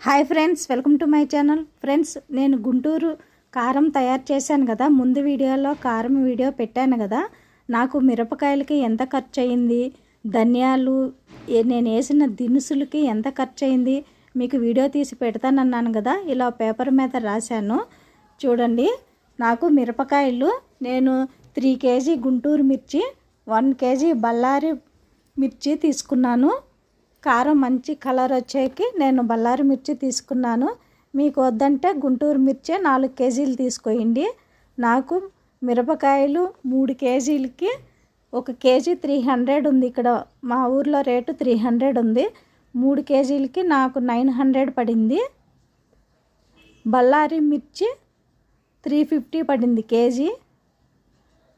Hi friends, welcome to my channel. Friends, నేను గుంటూరు కారం తయారు చేశాను కదా. ముందు వీడియోలో కారం వీడియో పెట్టాను కదా. నాకు మిరపకాయలకి ఎంత ఖర్చు అయింది, ధనియాలు నేను వేసిన దినుసులకి ఎంత ఖర్చు అయింది మీకు వీడియో తీసి పెడతానన్నాను కదా. ఇలా పేపర్ మీద రాశాను చూడండి. నాకు మిరపకాయలు నేను 3 kg గుంటూరు మిర్చి, 1 kg బళ్ళారి మిర్చి తీసుకున్నాను. కారం మంచి కలర్ వచ్చేకి నేను బళ్ళారి మిర్చి తీసుకున్నాను. మీకు వద్దంటే గుంటూరు మిర్చి 4 kg తీసుకోండి. నాకు మిరపకాయలు 3 kgలకి 1 kg 300 ఉంది. ఇక్కడ మా ఊర్లో రేటు 300 ఉంది. 3 kgలకి నాకు 900 పడింది. బళ్ళారి మిర్చి 350 పడింది కేజీ.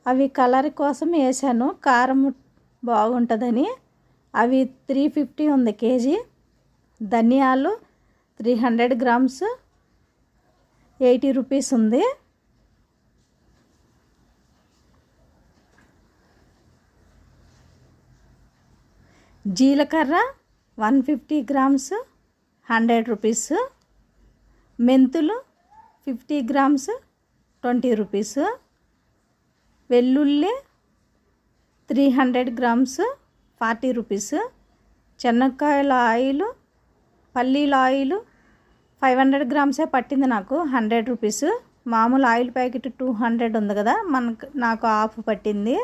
అవి కలర్ కోసం వేసాను, కారం బాగుంటుందని. అవి 350 ఉంది కేజీ. ధనియాలు 300 గ్రామ్స్ 80 రూపీస్ ఉంది. జీలకర్ర 150 గ్రామ్స్ 100 రూపీస్. మెంతులు 50 గ్రామ్స్ 20 రూపీస్. వెల్లుల్లి 300 గ్రామ్స్ 40 రూపీస్. చెనక్కాయల ఆయిల్, పల్లీల ఆయిల్ 500 గ్రామ్సే పట్టింది నాకు, 100 రూపీస్. మామూలు ఆయిల్ ప్యాకెట్ 200 ఉంది కదా, నాకు హాఫ్ పట్టింది.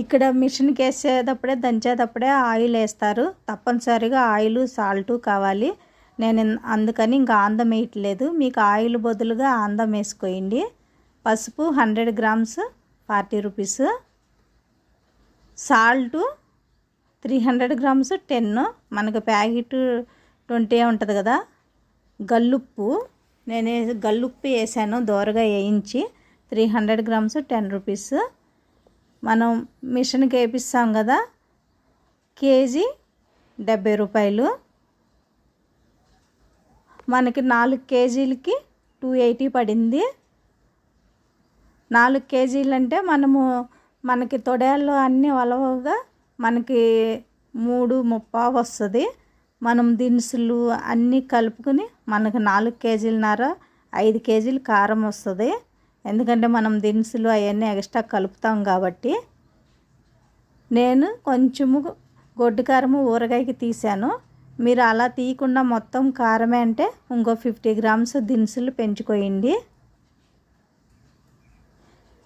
ఇక్కడ మిషన్కి వేసేటప్పుడే దంచేటప్పుడే ఆయిల్ వేస్తారు. తప్పనిసరిగా ఆయిల్ సాల్ట్ కావాలి. నేను అందుకని ఇంకా ఆందం వేయట్లేదు. మీకు ఆయిల్ బదులుగా ఆందం వేసుకోండి. పసుపు 100 గ్రామ్స్ 40 రూపీస్. సాల్ట్ 300 గ్రామ్స్ 10, మనకు ప్యాకెట్ 20 ఉంటుంది కదా. గల్లుప్పు నేను గల్లుప్పు వేసాను దోరగా వేయించి, 300 గ్రామ్స్ 10 రూపీస్. మనం మిషన్కి వేపిస్తాం కదా, కేజీ 70 రూపాయలు. మనకి 4 kgలకి 280 పడింది. 4 kgలు అంటే మనకి తొడయాల్లో అన్నీ వలవగా మనకి 3.35 వస్తుంది. మనం దినుసులు అన్నీ కలుపుకొని మనకు 4 kgన్నర 5 kgలు కారం వస్తుంది. ఎందుకంటే మనం దినుసులు అవన్నీ ఎక్స్ట్రా కలుపుతాం కాబట్టి. నేను కొంచెము గొడ్డు కారము ఊరగాయకి తీసాను. మీరు అలా తీయకుండా మొత్తం కారమే అంటే ఇంకో 50 గ్రామ్స్ దినుసులు పెంచుకోండి.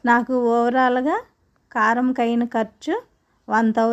నాకు ఓవరాల్గా కారంకి అయిన ఖర్చు 1000.